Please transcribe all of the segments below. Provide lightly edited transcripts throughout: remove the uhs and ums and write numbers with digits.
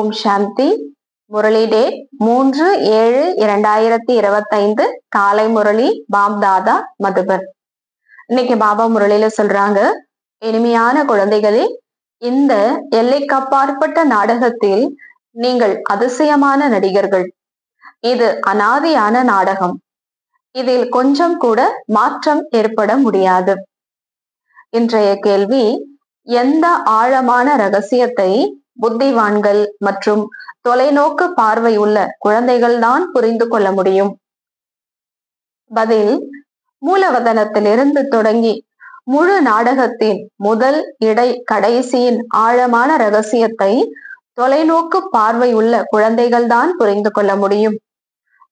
ஓம் சாந்தி. Murali date 3/7/2025 காலை முரளி பாப்தாதா மதுபன். இன்னைக்கு பாபா முரளியில சொல்றாங்க, இனிமையான குழந்தைகளே, இந்த எல்லைக்கப்பாற்பட்ட நாடகத்தில் நீங்கள் அதிசயமான நடிகர்கள். இது அனாதியான நாடகம். இதில் கொஞ்சம் கூட மாற்றம் ஏற்பட முடியாது. இன்றைய கேள்வி, எந்த ஆழமான ரகசியத்தை புத்திவான்கள் மற்றும் தொலைநோக்கு பார்வை உள்ள குழந்தைகள் தான் புரிந்து கொள்ள முடியும்? பதில், மூலவதனத்திலிருந்து தொடங்கி முழு நாடகத்தின் முதல் இடை கடைசியின் ஆழமான ரகசியத்தை தொலைநோக்கு பார்வை உள்ள குழந்தைகள் தான் புரிந்து கொள்ள முடியும்.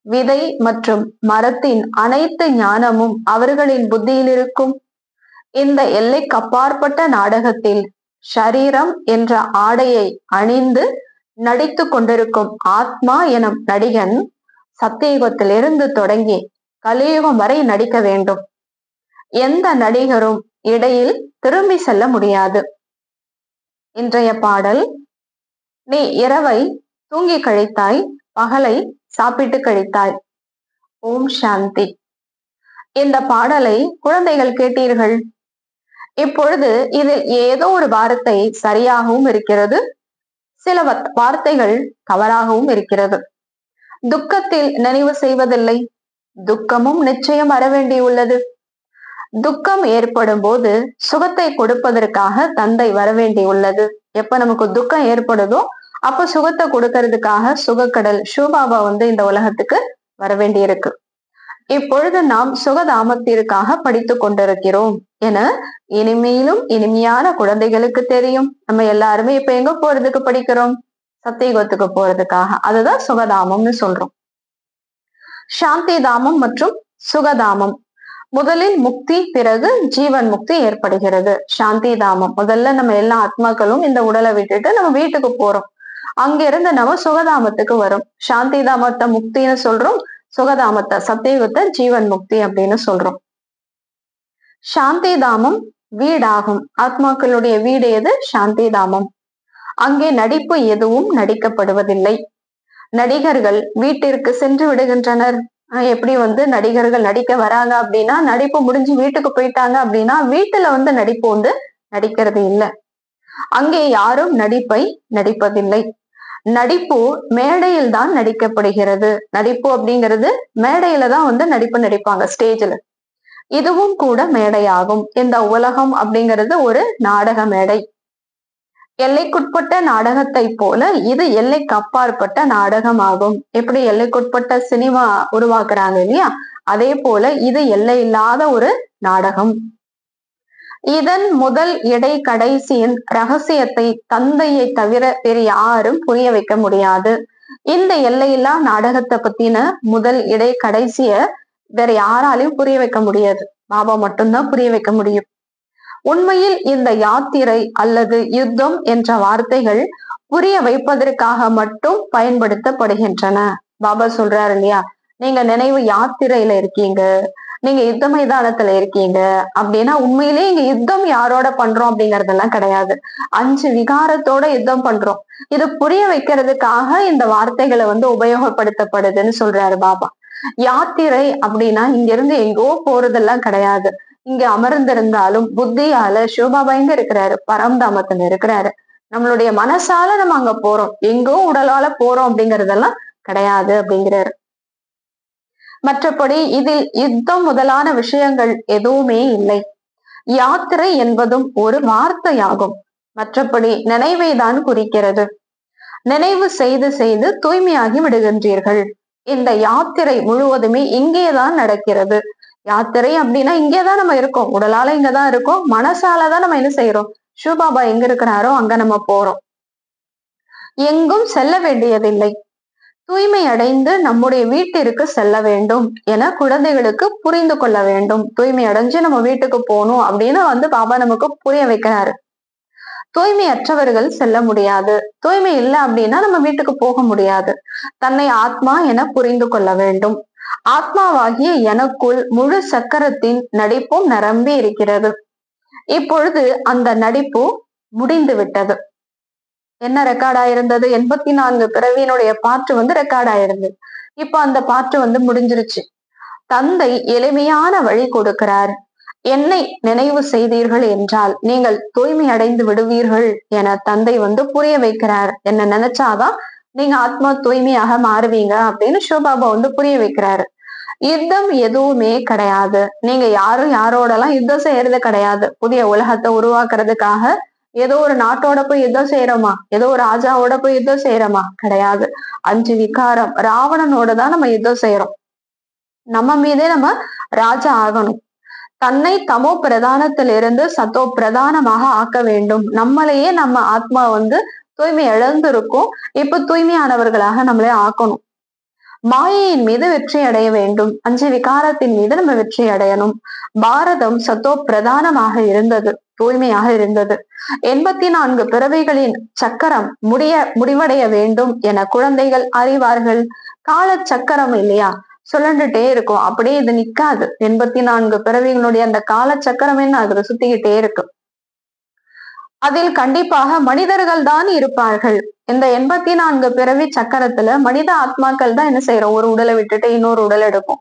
விதை மற்றும் மரத்தின் அனைத்து ஞானமும் அவர்களின் புத்தியில் இருக்கும். இந்த எல்லைக்கப்பாற்பட்ட நாடகத்தில் ஷரீரம் என்ற ஆடையை அணிந்து நடித்து கொண்டிருக்கும் ஆத்மா எனும் நடிகன் சத்தியுகத்திலிருந்து தொடங்கி கலியுகம் வரை நடிக்க வேண்டும். எந்த நடிகரும் இடையில் திரும்பி செல்ல முடியாது. இன்றைய பாடல், நீ இரவை தூங்கி கழித்தாய், பகலை சாப்பிட்டு கழித்தாய். ஓம் சாந்தி. இந்த பாடலை குழந்தைகள் கேட்டீர்கள். இப்பொழுது இதில் ஏதோ ஒரு வார்த்தை சரியாகவும் இருக்கிறது, சில வார்த்தைகள் தவறாகவும் இருக்கிறது. துக்கத்தில் நினைவு செய்வதில்லை. துக்கமும் நிச்சயம் வர வேண்டியுள்ளது. துக்கம் ஏற்படும் போது சுகத்தை கொடுப்பதற்காக தந்தை வரவேண்டியுள்ளது. எப்ப நமக்கு துக்கம் ஏற்படுதோ அப்ப சுகத்தை கொடுக்கறதுக்காக சுகக்கடல் ஷூபாபா இந்த உலகத்துக்கு வரவேண்டியிருக்கு. இப்பொழுது நாம் சுகதாமத்திற்காக படித்து கொண்டிருக்கிறோம் என இனிமையிலும் இனிமையான குழந்தைகளுக்கு தெரியும். நம்ம எல்லாருமே இப்ப எங்க போறதுக்கு படிக்கிறோம்? சத்தியுகத்துக்கு போறதுக்காக. அதுதான் சுகதாமம்னு சொல்றோம். சாந்தி தாமம் மற்றும் சுகதாமம். முதலில் முக்தி, பிறகு ஜீவன் முக்தி ஏற்படுகிறது. சாந்தி தாமம், முதல்ல நம்ம எல்லா ஆத்மாக்களும் இந்த உடலை விட்டுட்டு நம்ம வீட்டுக்கு போறோம். அங்கிருந்து நம்ம சுகதாமத்துக்கு வரும். சாந்தி தாமத்தை முக்தின்னு சொல்றோம், சுகதாமத்தை சத்தியுகத்தை ஜீவன் முக்தி அப்படின்னு சொல்றோம். சாந்தி தாமம் வீடாகும். ஆத்மாக்களுடைய வீடு எது? சாந்தி தாமம். அங்கே நடிப்பு எதுவும் நடிக்கப்படுவதில்லை. நடிகர்கள் வீட்டிற்கு சென்று விடுகின்றனர். எப்படி நடிகர்கள் நடிக்க வராங்க அப்படின்னா, நடிப்பு முடிஞ்சு வீட்டுக்கு போயிட்டாங்க அப்படின்னா வீட்டுல நடிப்பு நடிக்கிறது இல்லை. அங்கே யாரும் நடிப்பை நடிப்பதில்லை. நடிப்பு மேடையில் தான் நடிக்கப்படுகிறது. நடிப்பு அப்படிங்கிறது மேடையில தான் நடிப்பு நடிப்பாங்க, ஸ்டேஜ்ல. இதுவும் கூட மேடையாகும். இந்த உலகம் அப்படிங்கிறது ஒரு நாடக மேடை. எல்லைக்குட்பட்ட நாடகத்தை போல இது எல்லைக்கு அப்பாற்பட்ட நாடகம் ஆகும். எப்படி எல்லைக்குட்பட்ட சினிமா உருவாக்குறாங்க இல்லையா, அதே போல இது எல்லை இல்லாத ஒரு நாடகம். இதன் முதல் இடை கடைசியின் ரகசியத்தை தந்தையை தவிர வேறு யாரும் புரிய வைக்க முடியாது. இந்த எல்லையில்லா நாடகத்தை பத்தின முதல் இடை கடைசிய வேற யாராலையும் புரிய வைக்க முடியாது. பாபா மட்டும்தான் புரிய வைக்க முடியும். உண்மையில் இந்த யாத்திரை அல்லது யுத்தம் என்ற வார்த்தைகள் புரிய வைப்பதற்காக மட்டும் பயன்படுத்தப்படுகின்றன. பாபா சொல்றாரு இல்லையா, நீங்க நினைவு யாத்திரையில இருக்கீங்க, நீங்க யுத்த மைதானத்துல இருக்கீங்க அப்படின்னா உண்மையிலேயே இங்க யுத்தம் யாரோட பண்றோம் அப்படிங்கறதெல்லாம் கிடையாது. 5 விகாரத்தோட யுத்தம் பண்றோம். இது புரிய வைக்கிறதுக்காக இந்த வார்த்தைகளை உபயோகப்படுத்தப்படுதுன்னு சொல்றாரு பாபா. யாத்திரை அப்படின்னா இங்க இருந்து எங்கோ போறதெல்லாம் கிடையாது. இங்க அமர்ந்திருந்தாலும் புத்தியால சிவபாபா எங்க இருக்கிறாரு? பரம்தாமத்துல இருக்கிறாரு. நம்மளுடைய மனசால நம்ம அங்க போறோம், எங்கோ உடலால போறோம் அப்படிங்கறதெல்லாம் கிடையாது அப்படிங்கிறாரு. மற்றபடி இதில் யுத்தம் முதலான விஷயங்கள் எதுவுமே இல்லை. யாத்திரை என்பதும் ஒரு வார்த்தையாகும். மற்றபடி நினைவை தான் குறிக்கிறது. நினைவு செய்து செய்து தூய்மையாகி விடுகின்றீர்கள். இந்த யாத்திரை முழுவதுமே இங்கேதான் நடக்கிறது. யாத்திரை அப்படின்னா இங்கேதான் நம்ம இருக்கோம், உடலால இங்கதான் இருக்கோம், மனசாலதான் நம்ம என்ன செய்யறோம்? சிவபாபா எங்க இருக்கிறாரோ அங்க நம்ம போறோம். எங்கும் செல்ல வேண்டியதில்லை. தூய்மை அடைந்து நம்முடைய வீட்டிற்கு செல்ல வேண்டும் என குழந்தைகளுக்கு புரிந்து கொள்ள வேண்டும். தூய்மை அடைஞ்சு நம்ம வீட்டுக்கு போகணும் அப்படின்னு பாபா நமக்கு புரிய வைக்கிறாரு. தூய்மையற்றவர்கள் செல்ல முடியாது. தூய்மை இல்லை அப்படின்னா நம்ம வீட்டுக்கு போக முடியாது. தன்னை ஆத்மா என புரிந்து கொள்ள வேண்டும். ஆத்மாவாகிய எனக்குள் முழு சக்கரத்தின் நடிப்பும் நிரம்பி இருக்கிறது. இப்பொழுது அந்த நடிப்பு முடிந்து விட்டது. என்ன ரெக்கார்ட் ஆயிருந்தது? 84 பிறவியினுடைய பாட்டு ரெக்கார்ட் ஆயிருந்தது. இப்ப அந்த பாட்டு முடிஞ்சிருச்சு. தந்தை எளிமையான வழி கொடுக்கிறார். என்னை நினைவு செய்தீர்கள் என்றால் நீங்கள் தூய்மை அடைந்து விடுவீர்கள் என தந்தை புரிய வைக்கிறார். என்ன நினைச்சாதான் நீங்க ஆத்மா தூய்மையாக மாறுவீங்க அப்படின்னு சிவபாபா புரிய வைக்கிறாரு. யுத்தம் எதுவுமே கிடையாது. நீங்க யாரும் யாரோடலாம் யுத்தம் செய்யறது கிடையாது. புதிய உலகத்தை உருவாக்குறதுக்காக ஏதோ ஒரு நாட்டோட போய் யுத்தம் செய்யறோமா? ஏதோ ஒரு ராஜாவோட போய் யுத்தம் செய்யறோமா? கிடையாது. 5 விகாரம் ராவணனோட தான் நம்ம யுத்தம் செய்யறோம். நம்ம மீதே நம்ம ராஜா ஆகணும். தன்னை தமோ பிரதானத்திலிருந்து சத்தோ பிரதானமாக ஆக்க வேண்டும். நம்மளையே நம்ம ஆத்மா தூய்மை இழந்திருக்கும். இப்ப தூய்மையானவர்களாக நம்மளே ஆக்கணும். மாயையின் மீது வெற்றி அடைய வேண்டும். 5 விகாரத்தின் மீது நம்ம வெற்றி அடையணும். பாரதம் சத்தோ பிரதானமாக இருந்தது, தூய்மையாக இருந்தது. 84 பிறவிகளின் சக்கரம் முடிவடைய வேண்டும் என குழந்தைகள் அறிவார்கள். கால சக்கரம் இல்லையா, சுழண்டுட்டே இருக்கும். அப்படியே இது நிக்காது. 84 பிறவிகளுடைய அந்த கால சக்கரம் என்ன ஆகுது? சுத்திக்கிட்டே இருக்கு. அதில் கண்டிப்பாக மனிதர்கள் தான் இருப்பார்கள். இந்த 84 பிறவி சக்கரத்துல மனித ஆத்மாக்கள் தான் என்ன செய்யறோம்? ஒரு உடலை விட்டுட்டு இன்னொரு உடல் எடுக்கும்.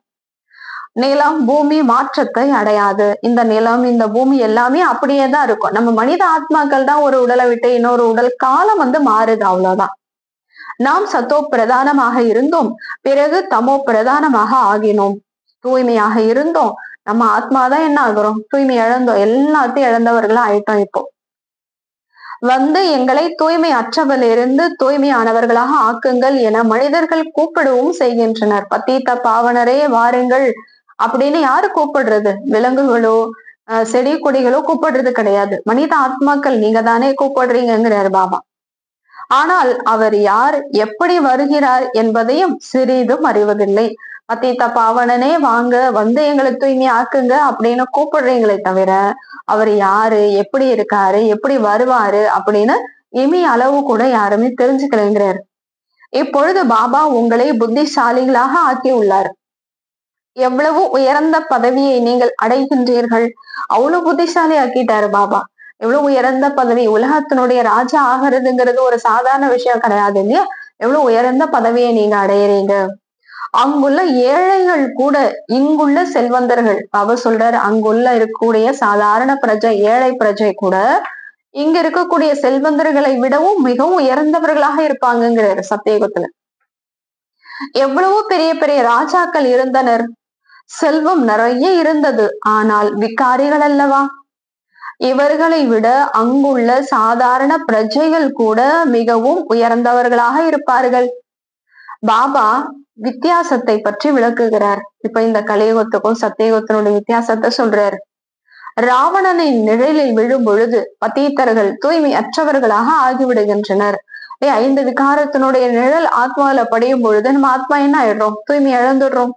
நிலம் பூமி மாற்றத்தை அடையாது. இந்த நிலம் இந்த பூமி எல்லாமே அப்படியேதான் இருக்கும். நம்ம மனித ஆத்மாக்கள் தான் ஒரு உடலை விட்டு இன்னொரு உடல், காலம் மாறுது, அவ்வளவுதான். நாம் சத்தோ பிரதானமாக இருந்தோம், பிறகு தமோ பிரதானமாக ஆகினோம். தூய்மையாக இருந்தோம், நம்ம ஆத்மாதான் என்ன ஆகுறோம்? தூய்மை இழந்தோம், எல்லாத்தையும் இழந்தவர்களா ஆயிட்டோம். இப்போ எங்களை தூய்மை அற்றவரிலிருந்து தூய்மையானவர்களாக ஆக்குங்கள் என மனிதர்கள் கூப்பிடவும் செய்கின்றனர். பத்தீத்த பாவனரே வாருங்கள் அப்படின்னு யாரு கூப்பிடுறது? விலங்குகளோ செடி கொடிகளோ கூப்பிடுறது கிடையாது. மனித ஆத்மாக்கள் நீங்க தானே கூப்பிடுறீங்கிறார் பாபா. ஆனால் அவர் யார், எப்படி வருகிறார் என்பதையும் சிறிதும் அறிவதில்லை. பத்தீத்த பாவனனே வாங்க, எங்களை தூய்மை ஆக்குங்க அப்படின்னு கூப்பிடுறீங்களே தவிர அவர் யாரு, எப்படி இருக்காரு, எப்படி வருவாரு அப்படின்னு இமி அளவு கூட யாருமே தெரிஞ்சுக்கலைங்கிறார். இப்பொழுது பாபா உங்களை புத்திசாலிகளாக ஆக்கி உள்ளார். எவ்வளவு உயர்ந்த பதவியை நீங்கள் அடைகின்றீர்கள். அவ்வளவு புத்திசாலி ஆக்கிட்டாரு பாபா. எவ்வளவு உயர்ந்த பதவி! உலகத்தினுடைய ராஜா ஆகிறதுங்கிறது ஒரு சாதாரண விஷயம் கிடையாது இல்லையா? எவ்வளவு உயர்ந்த பதவியை நீங்க அடையிறீங்க. அங்குள்ள ஏழைகள் கூட இங்குள்ள செல்வந்தர்கள், பாபா சொல்றாரு, அங்குள்ள இருக்கக்கூடிய சாதாரண பிரஜை, ஏழை பிரஜை கூட இங்க இருக்கக்கூடிய செல்வந்தர்களை விடவும் மிகவும் உயர்ந்தவர்களாக இருப்பாங்கிறாரு சத்தியுகத்துல. எவ்வளவு பெரிய பெரிய ராஜாக்கள் இருந்தனர், செல்வம் நிறைய இருந்தது, ஆனால் விகாரிகள் அல்லவா? இவர்களை விட அங்குள்ள சாதாரண பிரஜைகள் கூட மிகவும் உயர்ந்தவர்களாக இருப்பார்கள். பாபா வித்தியாசத்தை பற்றி விளக்குகிறார். இப்ப இந்த கலியுகத்துக்கும் சத்தியுகத்தினுடைய வித்தியாசத்தை சொல்றாரு. ராவணனின் நிழலில் விழும் பொழுது பத்தீத்தர்கள் தூய்மை அற்றவர்களாக ஆகிவிடுகின்றனர். 5 விகாரத்தினுடைய நிழல் ஆத்மாவில படியும் பொழுது நம்ம ஆத்மா என்ன ஆயிடுறோம்? தூய்மை இழந்துடுறோம்.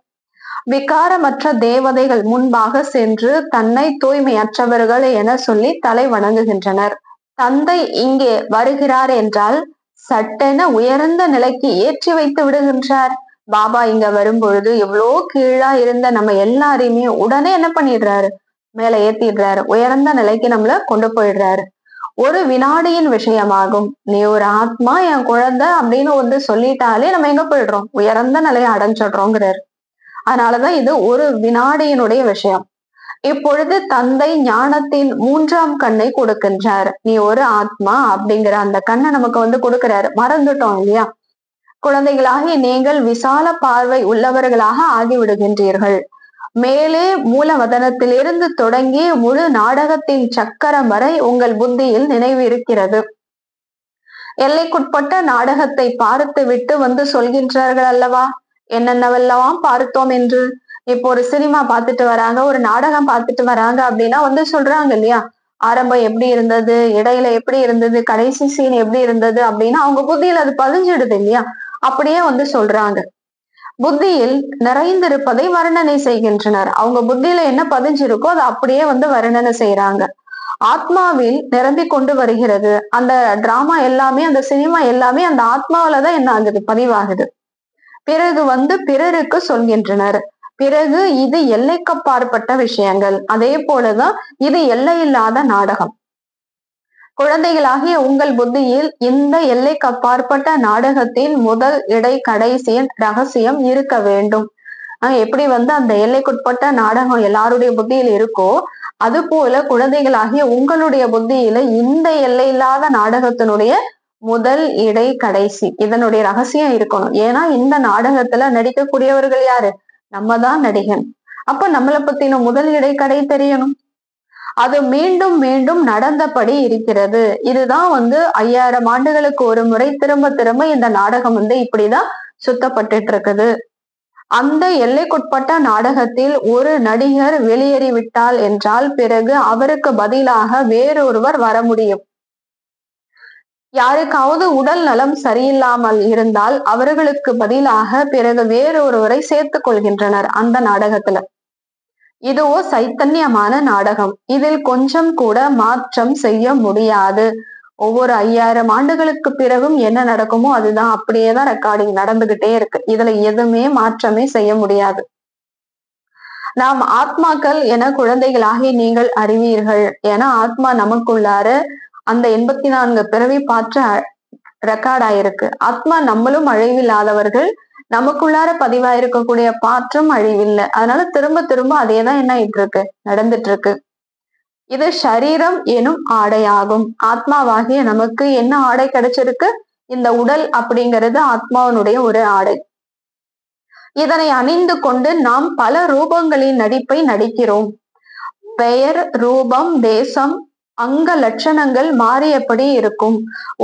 விகாரமற்ற தேவதைகள் முன்பாக சென்று தன்னை தூய்மையற்றவர்கள் என சொல்லி தலை வணங்குகின்றனர். தந்தை இங்கே வருகிறார் என்றால் சட்டென உயர்ந்த நிலைக்கு ஏற்றி வைத்து விடுகின்றார். பாபா இங்க வரும்பொழுது எவ்வளோ கீழா இருந்த நம்ம எல்லாரையுமே உடனே என்ன பண்ணிடுறாரு? மேல ஏத்திடுறாரு. உயர்ந்த நிலைக்கு நம்மள கொண்டு போயிடுறாரு. ஒரு வினாடியின் விஷயமாகும். நீ ஒரு ஆத்மா, என் குழந்தை அப்படின்னு சொல்லிட்டாலே நம்ம எங்க போயிடுறோம்? உயர்ந்த நிலையை அடைஞ்சிடுறோங்கிறாரு. அதனாலதான் இது ஒரு வினாடியினுடைய விஷயம். இப்பொழுது தந்தை ஞானத்தின் 3ஆம் கண்ணை கொடுக்கின்றார். நீ ஒரு ஆத்மா அப்படிங்கிற அந்த கண்ணை நமக்கு கொடுக்கிறாரு. மறந்துட்டோம் இல்லையா? குழந்தைகளாகி நீங்கள் விசால பார்வை உள்ளவர்களாக ஆகிவிடுகின்றீர்கள். மேலே மூலவதனத்திலிருந்து தொடங்கி முழு நாடகத்தின் சக்கரம் வரை உங்கள் புத்தியில் நினைவு இருக்கிறது. எல்லைக்குட்பட்ட நாடகத்தை பார்த்து விட்டு சொல்கின்றார்கள் அல்லவா, என்னென்னவெல்லாம் பார்த்தோம் என்று. இப்போ ஒரு சினிமா பார்த்துட்டு வராங்க, ஒரு நாடகம் பார்த்துட்டு வராங்க அப்படின்னா சொல்றாங்க இல்லையா, ஆரம்பம் எப்படி இருந்தது, இடையில எப்படி இருந்தது, கடைசி சீன் எப்படி இருந்தது அப்படின்னு அவங்க புத்தியில அது பதிஞ்சிடுது இல்லையா? அப்படியே சொல்றாங்க. புத்தியில் நிறைந்திருப்பதை வர்ணனை செய்கின்றனர். அவங்க புத்தியில என்ன பதிஞ்சிருக்கோ அதை அப்படியே வர்ணனை செய்யறாங்க. ஆத்மாவில் நிரம்பி கொண்டு வருகிறது. அந்த டிராமா எல்லாமே, அந்த சினிமா எல்லாமே அந்த ஆத்மாவிலதான் என்ன ஆகுது? பதிவாகுது. பிறகு பிறருக்கு சொல்கின்றனர். பிறகு இது எல்லைக்கப்பாற்பட்ட விஷயங்கள். அதே போலதான் இது எல்லையில்லாத நாடகம். குழந்தைகளாகிய உங்கள் புத்தியில் இந்த எல்லைக்கு அப்பாற்பட்ட நாடகத்தின் முதல் இடை கடைசியின் ரகசியம் இருக்க வேண்டும். எப்படி அந்த எல்லைக்குட்பட்ட நாடகம் எல்லாருடைய புத்தியில் இருக்கோ, அது போல குழந்தைகளாகிய உங்களுடைய புத்தியில இந்த எல்லையில்லாத நாடகத்தினுடைய முதல் இடை கடைசி இதனுடைய ரகசியம் இருக்கணும். ஏன்னா இந்த நாடகத்துல நடிக்கக்கூடியவர்கள் யாரு? நம்ம தான் நடிகன். அப்ப நம்மளை பத்தின முதல் இடை கடை தெரியணும். அது மீண்டும் மீண்டும் நடந்தபடி இருக்கிறது. இதுதான் 5000 ஆண்டுகளுக்கு ஒரு முறை திரும்ப திரும்ப இந்த நாடகம் இப்படிதான் சுத்தப்பட்டுட்டு இருக்குது. அந்த எல்லைக்குட்பட்ட நாடகத்தில் ஒரு நடிகர் வெளியேறிவிட்டால் என்றால் பிறகு அவருக்கு பதிலாக வேறொருவர் வர முடியும். யாருக்காவது உடல் நலம் சரியில்லாமல் இருந்தால் அவர்களுக்கு பதிலாக பிறகு வேறொருவரை சேர்த்துக் கொள்கின்றனர் அந்த நாடகத்துல. இதுவோ சைத்தன்யமான நாடகம். இதில் கொஞ்சம் கூட மாற்றம் செய்ய முடியாது. ஒவ்வொரு 5000 ஆண்டுகளுக்கு பிறகும் என்ன நடக்குமோ அதுதான் அப்படியேதான் ரெக்கார்டிங் நடந்துகிட்டே இருக்கு. இதுல எதுவுமே மாற்றமே செய்ய முடியாது. நாம் ஆத்மாக்கள் என குழந்தைகளாகி நீங்கள் அறிவீர்கள். ஏன்னா ஆத்மா நமக்குள்ளார அந்த 84 பிறவி பாற்ற ரெக்கார்ட் ஆயிருக்கு. ஆத்மா நம்மளும் அழிவில்லாதவர்கள். நமக்குள்ளார பதிவாயிருக்கக்கூடிய பாற்றும் அழிவில்லை. அதனால திரும்ப திரும்ப அதேதான் என்ன ஆயிட்டு இருக்கு, நடந்துட்டு இருக்கு. இது ஷரீரம் எனும் ஆடையாகும். ஆத்மாவாகிய நமக்கு என்ன ஆடை கிடைச்சிருக்கு? இந்த உடல் அப்படிங்கிறது ஆத்மாவினுடைய ஒரு ஆடை. இதனை அணிந்து கொண்டு நாம் பல ரூபங்களின் நடிப்பை நடிக்கிறோம். பெயர், ரூபம், தேசம், அங்க லட்சணங்கள் மாறியபடி இருக்கும்.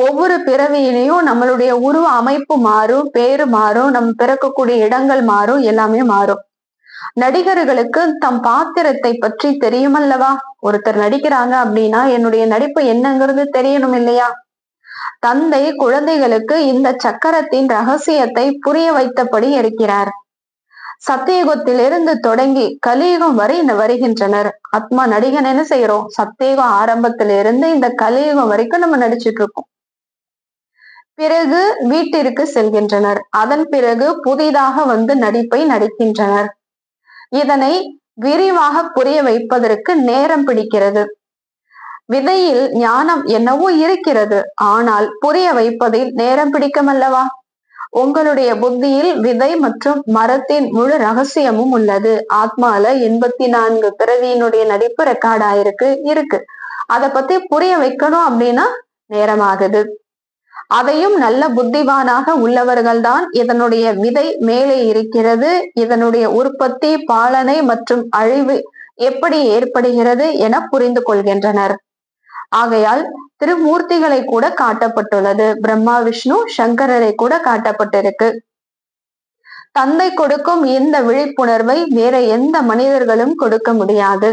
ஒவ்வொரு பிறவியிலையும் நம்மளுடைய உருவ அமைப்பு மாறும், பேரு மாறும், நம்ம பிறக்கக்கூடிய இடங்கள் மாறும், எல்லாமே மாறும். நடிகர்களுக்கு தம் பாத்திரத்தை பற்றி தெரியுமல்லவா? ஒருத்தர் நடிக்கிறாங்க அப்படின்னா என்னுடைய நடிப்பு என்னங்கிறது தெரியணும் இல்லையா? தந்தை குழந்தைகளுக்கு இந்த சக்கரத்தின் ரகசியத்தை புரிய வைத்தபடி இருக்கிறார். சத்தியுகத்திலிருந்து தொடங்கி கலியுகம் வரை வருகின்றனர். ஆத்மா நடிகன் என்ன செய்யறோம்? சத்தியுகம் ஆரம்பத்திலிருந்து இந்த கலியுகம் வரைக்கும் நம்ம நடிச்சிட்டு இருக்கோம். பிறகு வீட்டிற்கு செல்கின்றனர். அதன் பிறகு புதிதாக நடிப்பை நடிக்கின்றனர். இதனை விரிவாக புரிய வைப்பதற்கு நேரம் பிடிக்கிறது. விதையில் ஞானம் என்னவோ இருக்கிறது, ஆனால் புரிய வைப்பதில் நேரம் பிடிக்குமல்லவா? உங்களுடைய புத்தியில் விதை மற்றும் மரத்தின் முழு ரகசியமும் உள்ளது. ஆத்மால 84 பிறவியினுடைய நடிப்பு ரெக்கார்ட் இருக்கு. அதை பத்தி புரிய வைக்கணும் அப்படின்னா நேரமாகுது. அதையும் நல்ல புத்திவானாக உள்ளவர்கள் தான் இதனுடைய விதை மேலே இருக்கிறது, இதனுடைய உற்பத்தி, பாலனை மற்றும் அழிவு எப்படி ஏற்படுகிறது என புரிந்து கொள்கின்றனர். ஆகையால் திருமூர்த்திகளை கூட காட்டப்பட்டுள்ளது. பிரம்மா, விஷ்ணு, சங்கரரை கூட காட்டப்பட்டிருக்கு. தந்தை கொடுக்கும் இந்த விழிப்புணர்வை வேற எந்த மனிதர்களும் கொடுக்க முடியாது.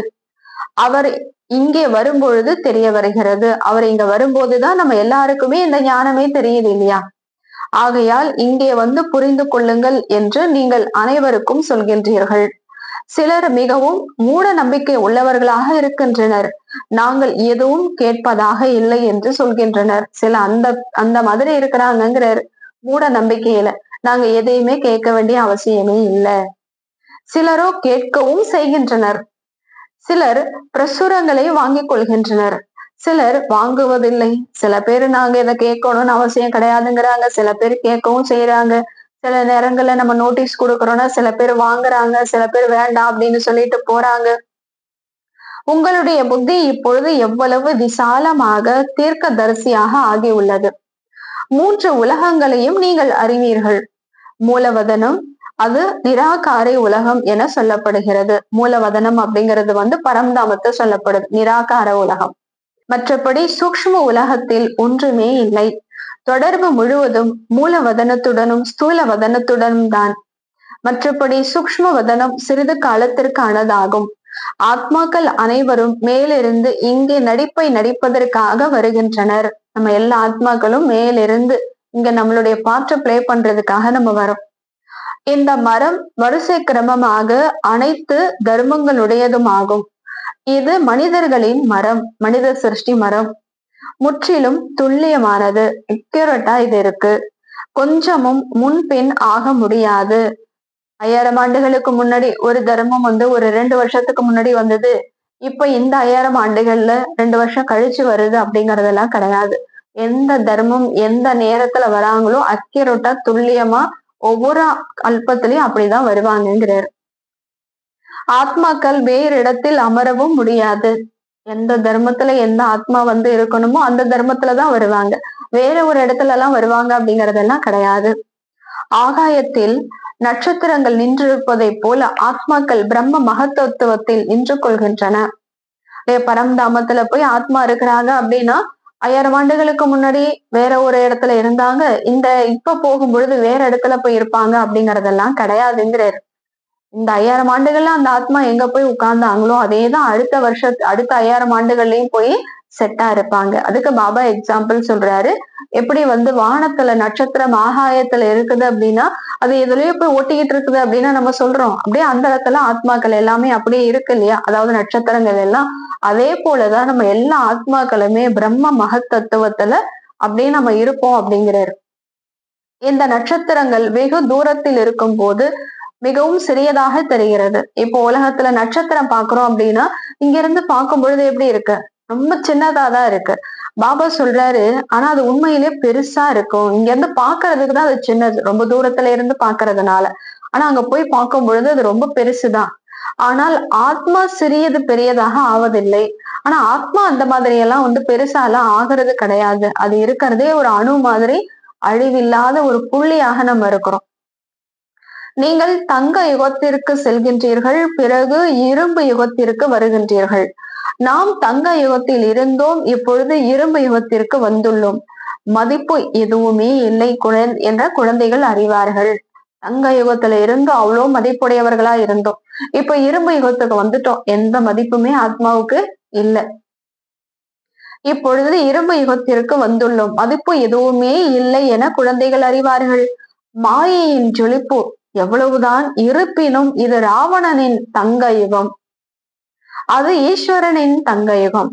அவர் இங்கே வரும்பொழுது தெரிய வருகிறது. அவர் இங்க வரும்போதுதான் நம்ம எல்லாருக்குமே இந்த ஞானமே தெரியுது இல்லையா? ஆகையால் இங்கே புரிந்து கொள்ளுங்கள் என்று நீங்கள் அனைவருக்கும் சொல்கின்றீர்கள். சிலர் மிகவும் மூட நம்பிக்கை உள்ளவர்களாக இருக்கின்றனர். நாங்கள் எதுவும் கேட்பதாக இல்லை என்று சொல்கின்றனர். சில அந்த மாதிரி இருக்கிறாங்கிறார் மூட நம்பிக்கையில. நாங்க எதையுமே கேட்க வேண்டிய அவசியமே இல்லை. சிலரோ கேட்கவும் செய்கின்றனர். சிலர் பிரசுரங்களை வாங்கிக் கொள்கின்றனர். சிலர் வாங்குவதில்லை. சில பேர் நாங்க இதை கேட்கணும்னு அவசியம் கிடையாதுங்கிறாங்க. சில பேர் கேட்கவும் செய்யறாங்க. சில நேரங்கள்ல நம்ம நோட்டீஸ் கொடுக்கறோம்னா சில பேர் வாங்குறாங்க, சில பேர் வேண்டாம் அப்படின்னு சொல்லிட்டு போறாங்க. உங்களுடைய புத்தி இப்பொழுது எவ்வளவு விசாலமாக தீர்க்கதரிசியாக ஆகியுள்ளது. 3 உலகங்களையும் நீங்கள் அறிவீர்கள். மூலவதனம், அது நிராகாரை உலகம் என சொல்லப்படுகிறது. மூலவதனம் அப்படிங்கிறது பரம்தாமத்தை சொல்லப்படுது, நிராகார உலகம். மற்றபடி சூக்ஷ்ம உலகத்தில் ஒன்றுமே இல்லை. தொடர்பு முழுவதும் மூலவதனத்துடனும் ஸ்தூல வதனத்துடனும் தான். மற்றபடி சூக்ஷ்ம வதனம் சிறிது காலத்திற்கானதாகும். ஆத்மாக்கள் அனைவரும் மேலிருந்து இங்கே நடிப்பை நடிப்பதற்காக வருகின்றனர். நம்ம எல்லா ஆத்மாக்களும் மேலிருந்து இங்க நம்மளுடைய பாட்டை பிளே பண்றதுக்காக நம்ம வரோம். இந்த மரம் வரிசை கிரமமாக அனைத்து தர்மங்களுடையதும் ஆகும். இது மனிதர்களின் மரம், மனித சிருஷ்டி மரம். முற்றிலும் துல்லியமானது, அக்யூரேட்டா இது இருக்கு. கொஞ்சமும் முன்பின் ஆக முடியாது. 5000 ஆண்டுகளுக்கு முன்னாடி ஒரு தர்மம் ஒரு 2 வருஷத்துக்கு முன்னாடி வந்தது. இப்ப இந்த 5000 ஆண்டுகள்ல 2 வருஷம் கழிச்சு வருது அப்படிங்கறதெல்லாம் கிடையாது. எந்த தர்மம் எந்த நேரத்துல வராங்களோ அக்யூரேட்டா துல்லியமா ஒவ்வொரு கல்பத்திலையும் அப்படிதான் வருவாங்கங்கிறாரு. ஆத்மாக்கள் வேறு இடத்தில் அமரவும் முடியாது. எந்த தர்மத்துல எந்த ஆத்மா வந்து இருக்கணுமோ அந்த தர்மத்துலதான் வருவாங்க. வேற ஒரு இடத்துல எல்லாம் வருவாங்க அப்படிங்கறதெல்லாம் கிடையாது. ஆகாயத்தில் நட்சத்திரங்கள் நின்றிருப்பதைப் போல ஆத்மாக்கள் பிரம்ம மகத்துவத்தில் நின்று கொள்கின்றன. பரம்தாமத்துல போய் ஆத்மா இருக்கிறாங்க அப்படின்னா 5000 ஆண்டுகளுக்கு முன்னாடி வேற ஒரு இடத்துல இருந்தாங்க, இந்த இப்ப போகும் பொழுது வேற இடத்துல போய் இருப்பாங்க அப்படிங்கறதெல்லாம் கிடையாதுங்கிறாரு. இந்த 5000 ஆண்டுகள்ல அந்த ஆத்மா எங்க போய் உட்கார்ந்தாங்களோ அதேதான் அடுத்த 5000 ஆண்டுகள்லயும் போய் செட்டா இருப்பாங்க. அதுக்கு பாபா எக்ஸாம்பிள் சொல்றாரு. எப்படி வந்து வானத்துல நட்சத்திரம் ஆகாயத்துல இருக்குது அப்படின்னா அது எதுலயோ போய் ஒட்டிக்கிட்டு இருக்குது அப்படின்னா நம்ம சொல்றோம். அப்படியே அந்த இடத்துல ஆத்மாக்கள் எல்லாமே அப்படியே இருக்கு இல்லையா, அதாவது நட்சத்திரங்கள் எல்லாம். அதே போலதான் நம்ம எல்லா ஆத்மாக்களுமே பிரம்ம மகத்தத்துவத்துல அப்படியே நம்ம இருப்போம் அப்படிங்கிறாரு. இந்த நட்சத்திரங்கள் வெகு தூரத்தில் இருக்கும் போது மிகவும் சிறியதாக தெரிகிறது. இப்போ உலகத்துல நட்சத்திரம் பாக்குறோம் அப்படின்னா இங்க இருந்து பார்க்கும் பொழுது எப்படி இருக்கு, ரொம்ப சின்னதாதான் இருக்கு. பாபா சொல்றாரு ஆனா அது உண்மையிலே பெருசா இருக்கும். இங்க இருந்து பாக்குறதுக்கு தான் அது சின்னது, ரொம்ப தூரத்துல இருந்து பாக்குறதுனால. ஆனா அங்க போய் பார்க்கும் பொழுது அது ரொம்ப பெருசுதான். ஆனால் ஆத்மா சிறியது பெரியதாக ஆவதில்லை. ஆனா ஆத்மா அந்த மாதிரி எல்லாம் வந்து பெருசா எல்லாம் ஆகிறது கிடையாது. அது இருக்கிறதே ஒரு அணு மாதிரி அழிவில்லாத ஒரு புள்ளியாக நம்ம இருக்கிறோம். நீங்கள் தங்க யுகத்திற்கு செல்கின்றீர்கள், பிறகு இரும்பு யுகத்திற்கு வருகின்றீர்கள். நாம் தங்க யுகத்தில் இருந்தோம், இப்பொழுது இரும்பு யுகத்திற்கு வந்துள்ளோம். மதிப்பு எதுவுமே இல்லை என்ற குழந்தைகள் அறிவார்கள். தங்க யுகத்துல இருந்து அவ்வளோ மதிப்புடையவர்களா இருந்தோம், இப்ப இரும்பு யுகத்துக்கு வந்துட்டோம், எந்த மதிப்புமே ஆத்மாவுக்கு இல்லை. இப்பொழுது இரும்பு யுகத்திற்கு வந்துள்ளோம், மதிப்பு எதுவுமே இல்லை என குழந்தைகள் அறிவார்கள். மாயையின் ஜொலிப்பு எவ்வளவுதான் இருப்பினும் இது ராவணனின் தங்க யுகம், அது ஈஸ்வரனின் தங்க யுகம்.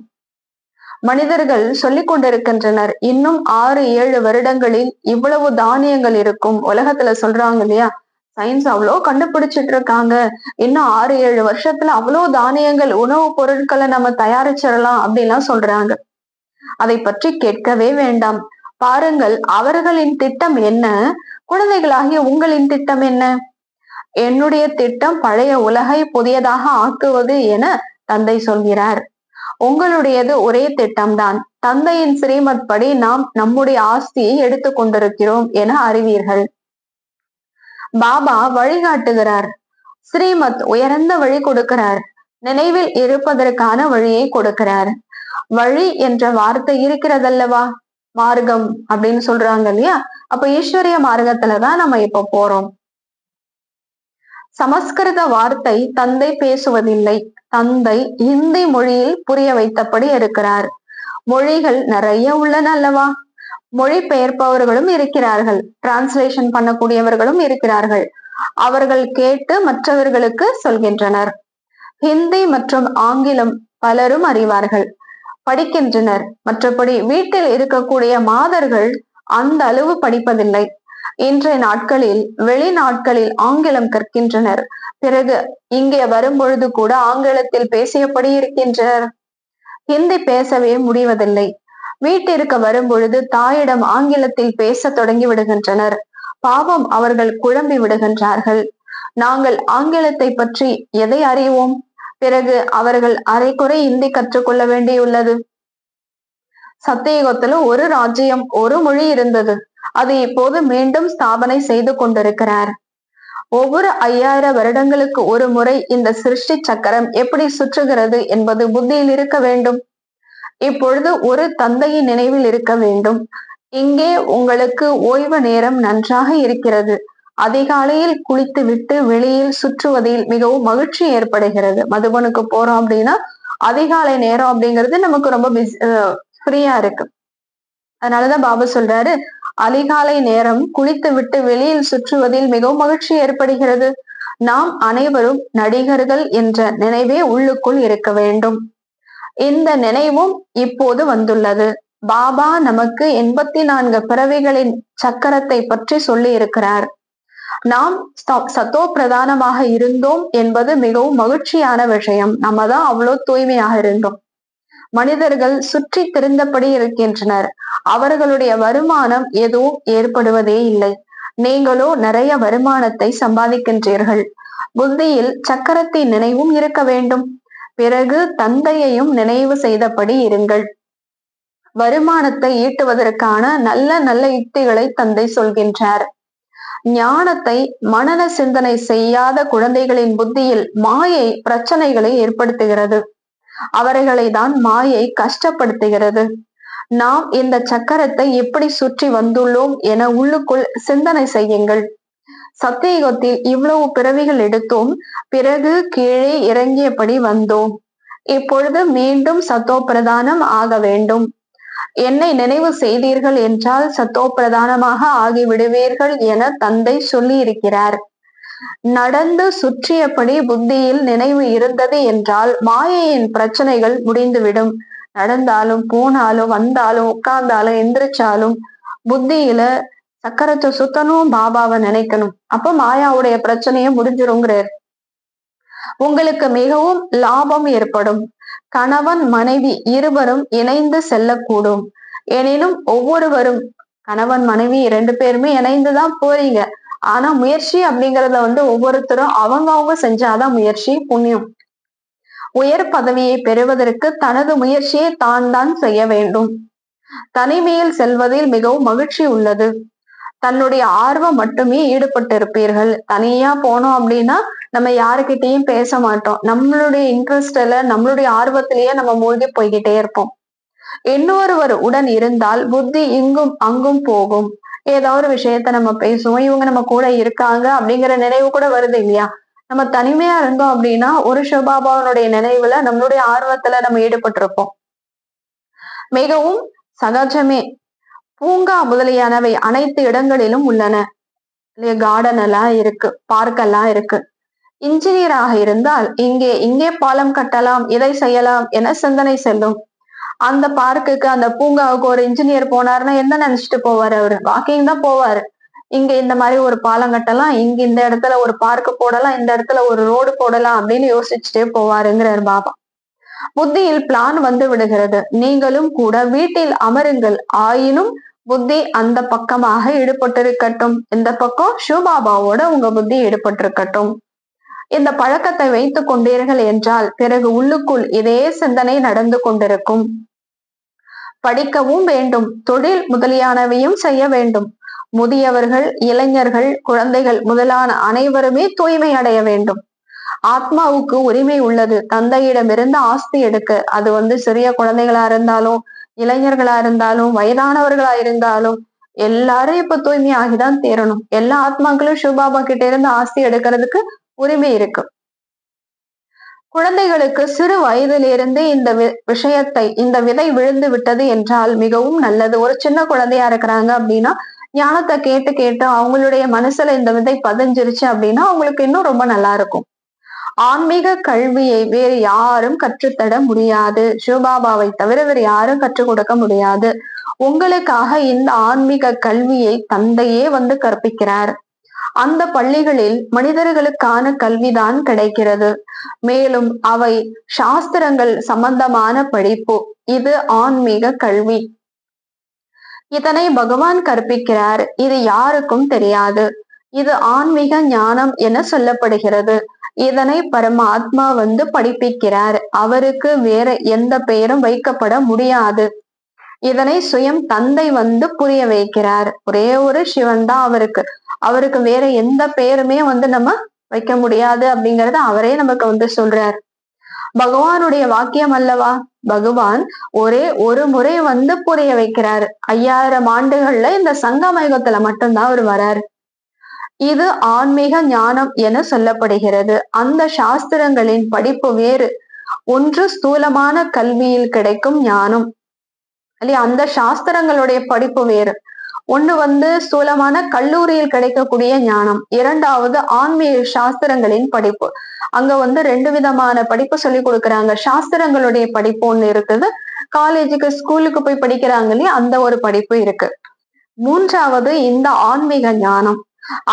மனிதர்கள் சொல்லிக் கொண்டிருக்கின்றனர் இன்னும் 6-7 வருடங்களில் இவ்வளவு தானியங்கள் இருக்கும். உலகத்துல சொல்றாங்க இல்லையா, சயின்ஸ் அவ்வளோ கண்டுபிடிச்சிட்டு இருக்காங்க, இன்னும் 6-7 வருஷத்துல அவ்வளவு தானியங்கள் உணவுப் பொருட்களை நம்ம தயாரிச்சிடலாம் அப்படின்லாம் சொல்றாங்க. அதை பற்றி கேட்கவே வேண்டாம். பாருங்கள் அவர்களின் திட்டம் என்ன, குழந்தைகளாகிய உங்களின் திட்டம் என்ன? என்னுடைய திட்டம் பழைய உலகை புதியதாக ஆக்குவது என தந்தை சொல்கிறார். உங்களுடையது ஒரே திட்டம்தான். தந்தையின் ஸ்ரீமத் படி நாம் நம்முடைய ஆஸ்தியை எடுத்துக் கொண்டிருக்கிறோம் என அறிவீர்கள். பாபா வழிகாட்டுகிறார். ஸ்ரீமத் உயர்ந்த வழி கொடுக்கிறார், நினைவில் இருப்பதற்கான வழியை கொடுக்கிறார். வழி என்ற வார்த்தை இருக்கிறதல்லவா, மார்க்கம் அப்படின்னு சொல்றாங்க இல்லையா, அப்ப ஈஸ்வரிய மார்க்கத்துலதான் நம்ம இப்ப போறோம். சமஸ்கிருத வார்த்தை தந்தை பேசுவதில்லை. தந்தை ஹிந்தி மொழியில் புரிய வைத்தபடி இருக்கிறார். மொழிகள் நிறைய உள்ளன அல்லவா, மொழி பெயர்ப்பவர்களும் இருக்கிறார்கள், டிரான்ஸ்லேஷன் பண்ணக்கூடியவர்களும் இருக்கிறார்கள். அவர்கள் கேட்டு மற்றவர்களுக்கு சொல்கின்றனர். ஹிந்தி மற்றும் ஆங்கிலம் பலரும் அறிவார்கள், படிக்கின்றனர். மற்றபடி வீட்டில் இருக்கக்கூடிய மாதர்கள் அந்த அளவு படிப்பதில்லை. இன்றைய நாட்களில் வெளிநாட்களில் ஆங்கிலம் கற்கின்றனர். பிறகு இங்கே வரும்பொழுது கூட ஆங்கிலத்தில் பேசியபடி இருக்கின்றனர். ஹிந்தி பேசவே முடிவதில்லை. வீட்டிற்கு வரும்பொழுது தாயிடம் ஆங்கிலத்தில் பேச தொடங்கி விடுகின்றனர். பாவம், அவர்கள் குழம்பி விடுகின்றார்கள். நாங்கள் ஆங்கிலத்தை பற்றி எதை அறிவோம்? பிறகு அவர்கள் அரைக்குறை ஹிந்தி கற்றுக்கொள்ள வேண்டியுள்ளது. சத்தியுகத்துல ஒரு ராஜ்யம் ஒரு மொழி இருந்தது, அது இப்போது மீண்டும் ஸ்தாபனை செய்து கொண்டிருக்கிறார். ஒவ்வொரு 5000 வருடங்களுக்கு ஒரு முறை இந்த சிருஷ்டி சக்கரம் எப்படி சுற்றுகிறது என்பது புத்தியில் இருக்க வேண்டும். இப்பொழுது ஒரு தந்தையின் நினைவில் இருக்க வேண்டும். இங்கே உங்களுக்கு ஓய்வு நேரம் நன்றாக இருக்கிறது. அதிகாலையில் குளித்து விட்டு வெளியில் சுற்றுவதில் மிகவும் மகிழ்ச்சி ஏற்படுகிறது. மதுபனுக்கு போறோம் அப்படின்னா அதிகாலை நேரம் அப்படிங்கிறது நமக்கு ரொம்ப ஃப்ரீயா இருக்கு. அதனாலதான் பாபா சொல்றாரு, அதிகாலை நேரம் குளித்து விட்டு வெளியில் சுற்றுவதில் மிகவும் மகிழ்ச்சி ஏற்படுகிறது. நாம் அனைவரும் நடிகர்கள் என்ற நினைவே உள்ளுக்குள் இருக்க வேண்டும். இந்த நினைவும் இப்போது வந்துள்ளது. பாபா நமக்கு 84 பிறவிகளின் சக்கரத்தை பற்றி சொல்லி இருக்கிறார். நாம் சத்தோ பிரதானமாக இருந்தோம் என்பது மிகவும் மகிழ்ச்சியான விஷயம். நம்ம தான் அவ்வளவு தூய்மையாக இருந்தோம். மனிதர்கள் சுற்றி திரிந்தபடி இருக்கின்றனர். அவர்களுடைய வருமானம் எதுவும் ஏற்படுவதே இல்லை. நீங்களோ நிறைய வருமானத்தை சம்பாதிக்கின்றீர்கள். புத்தியில் சக்கரத்தின் நினைவும் இருக்க வேண்டும். பிறகு தந்தையையும் நினைவு செய்தபடி இருங்கள். வருமானத்தை ஈட்டுவதற்கான நல்ல நல்ல யுக்திகளை தந்தை சொல்கின்றார். ஞானத்தை மனன சிந்தனை செய்யாத குழந்தைகளின் புத்தியில் மாயை பிரச்சனைகளை ஏற்படுத்துகிறது. அவர்களை தான் மாயை கஷ்டப்படுத்துகிறது. நாம் இந்த சக்கரத்தை எப்படி சுற்றி வந்துள்ளோம் என உள்ளுக்குள் சிந்தனை செய்யுங்கள். சத்தியுகத்தில் இவ்வளவு பிறவிகள் எடுத்தோம், பிறகு கீழே இறங்கியபடி வந்தோம். இப்பொழுது மீண்டும் சத்தோ பிரதானம் ஆக வேண்டும். என்னை நினைவு செய்தீர்கள் என்றால் சத்தோ பிரதானமாக ஆகிவிடுவீர்கள் என தந்தை சொல்லி இருக்கிறார். நடந்து சுற்றியபடி புத்தியில் நினைவு இருந்தது என்றால் மாயையின் பிரச்சனைகள் முடிந்துவிடும். நடந்தாலும் போனாலும் வந்தாலும் உட்கார்ந்தாலும் எந்திரிச்சாலும் புத்தியில சக்கரத்தை சுத்தணும், பாபாவை நினைக்கணும். அப்ப மாயாவுடைய பிரச்சனையை முடிஞ்சிருங்கிறார். உங்களுக்கு மிகவும் லாபம் ஏற்படும். கணவன் மனைவி இருவரும் இணைந்து செல்லக்கூடும். எனினும் ஒவ்வொருவரும் கணவன் மனைவி 2 பேருமே இணைந்துதான் போறீங்க. ஆனா முயற்சி அப்படிங்கறத ஒவ்வொருத்தரும் அவங்க செஞ்சாதான் முயற்சி புண்ணியம். உயர் பதவியை பெறுவதற்கு தனது முயற்சியை தான் செய்ய வேண்டும். தனிமையில் செல்வதில் மிகவும் மகிழ்ச்சி உள்ளது. தன்னுடைய ஆர்வம் மட்டுமே ஈடுபட்டிருப்பீர்கள். தனியா போனோம் அப்படின்னா நம்ம யாருக்கிட்டையும் பேச மாட்டோம். நம்மளுடைய இன்ட்ரெஸ்ட்ல நம்மளுடைய ஆர்வத்திலேயே நம்ம மூழ்கி போய்கிட்டே இருப்போம். இன்னொருவர் உடன் இருந்தால் புத்தி இங்கும் அங்கும் போகும். ஏதாவது ஒரு விஷயத்த நம்ம பேசுவோம், இவங்க நம்ம கூட இருக்காங்க அப்படிங்கிற நினைவு கூட வருது இல்லையா? நம்ம தனிமையா இருந்தோம் அப்படின்னா ஒரு சிவபாபாவனுடைய நினைவுல நம்மளுடைய ஆர்வத்துல நம்ம ஈடுபட்டிருப்போம். மிகவும் சகஜமே. பூங்கா முதலியானவை அனைத்து இடங்களிலும் உள்ளன. கார்டன் எல்லாம் இருக்கு, பார்க் எல்லாம் இருக்கு. இன்ஜினியராக இருந்தால் இங்கே பாலம் கட்டலாம், இதை செய்யலாம் என சிந்தனை செல்லும். அந்த பார்க்குக்கு அந்த பூங்காவுக்கு ஒரு இன்ஜினியர் போனாருன்னா என்ன நினைச்சிட்டு போவாரு? அவரு வாக்கிங் தான் போவாரு. இங்க இந்த மாதிரி ஒரு பாலம் கட்டலாம், இங்க இந்த இடத்துல ஒரு பார்க் போடலாம், இந்த இடத்துல ஒரு ரோடு போடலாம் அப்படின்னு யோசிச்சுட்டே போவாருங்கிறார் பாபா. புத்தியில் பிளான் வந்து விடுகிறது. நீங்களும் கூட வீட்டில் அமருங்கள். ஆயினும் புத்தி அந்த பக்கமாக ஈடுபட்டிருக்கட்டும். இந்த பக்கம் சிவபாபாவோட உங்க புத்தி ஈடுபட்டிருக்கட்டும். இந்த பழக்கத்தை வைத்துக் கொண்டீர்கள் என்றால் பிறகு உள்ளுக்குள் இதே சிந்தனை நடந்து கொண்டிருக்கும். படிக்கவும் வேண்டும், தொழில் முதலியானவையும் செய்ய வேண்டும். முதியவர்கள், இளைஞர்கள், குழந்தைகள் முதலான அனைவருமே தூய்மை அடைய வேண்டும். ஆத்மாவுக்கு உரிமை உள்ளது தந்தையிடமிருந்து ஆஸ்தி எடுக்க. அது சிறிய குழந்தைகளா இருந்தாலும், இளைஞர்களா இருந்தாலும், வயதானவர்களா இருந்தாலும் எல்லாரும் இப்ப தூய்மையாகிதான் தேரணும். எல்லா ஆத்மாக்களும் சிவபாபா கிட்ட இருந்து ஆஸ்தி எடுக்கிறதுக்கு உரிமை இருக்கு. குழந்தைகளுக்கு சிறு வயதிலிருந்து இந்த விஷயத்தை, இந்த விதை விழுந்து விட்டது என்றால் மிகவும் நல்லது. ஒரு சின்ன குழந்தையா இருக்கிறாங்க அப்படின்னா ஞானத்தை கேட்டு கேட்டு அவங்களுடைய மனசுல இந்த விதை பதிஞ்சிருச்சு அப்படின்னா அவங்களுக்கு இன்னும் ரொம்ப நல்லா இருக்கும். ஆன்மீக கல்வியை வேறு யாரும் கற்றுத்தர முடியாது. சிவபாபாவை தவிர வேறு யாரும் கற்றுக் கொடுக்க முடியாது. உங்களுக்காக இந்த ஆன்மீக கல்வியை தந்தையே கற்பிக்கிறார். அந்த பள்ளிகளில் மனிதர்களுக்கான கல்விதான் கிடைக்கிறது. மேலும் அவை சாஸ்திரங்கள் சம்பந்தமான படிப்பு. இது ஆன்மீக கல்வி. இதனை பகவான் கற்பிக்கிறார். இது யாருக்கும் தெரியாது. இது ஆன்மீக ஞானம் என சொல்லப்படுகிறது. இதனை பரமாத்மா படிப்பிக்கிறார். அவருக்கு வேற எந்த பெயரும் வைக்கப்பட முடியாது. இதனை சுயம் தந்தை புரிய வைக்கிறார். ஒரே ஒரு சிவன் தான் அவருக்கு வேற எந்த பெயருமே நம்ம வைக்க முடியாது அப்படிங்கறத அவரே நமக்கு சொல்றார். பகவானுடைய வாக்கியம் அல்லவா? பகவான் ஒரே ஒரு முறை புரிய வைக்கிறார். 5000 ஆண்டுகள்ல இந்த சங்கமயுகத்துல மட்டும்தான் அவர் வராரு. இது ஆன்மீக ஞானம் என சொல்லப்படுகிறது. அந்த சாஸ்திரங்களின் படிப்பு வேறு. ஒன்று ஸ்தூலமான கல்வியில் கிடைக்கும் ஞானம் இல்லையா? அந்த சாஸ்திரங்களுடைய படிப்பு வேறு. ஒண்ணு ஸ்தூலமான கல்லூரியில் கிடைக்கக்கூடிய ஞானம். இரண்டாவது ஆன்மீக சாஸ்திரங்களின் படிப்பு. அங்க 2 விதமான படிப்பு சொல்லி கொடுக்குறாங்க. சாஸ்திரங்களுடைய படிப்பு ஒண்ணு இருக்குது, காலேஜுக்கு ஸ்கூலுக்கு போய் படிக்கிறாங்க இல்லையா, அந்த ஒரு படிப்பு இருக்கு. மூன்றாவது இந்த ஆன்மீக ஞானம்.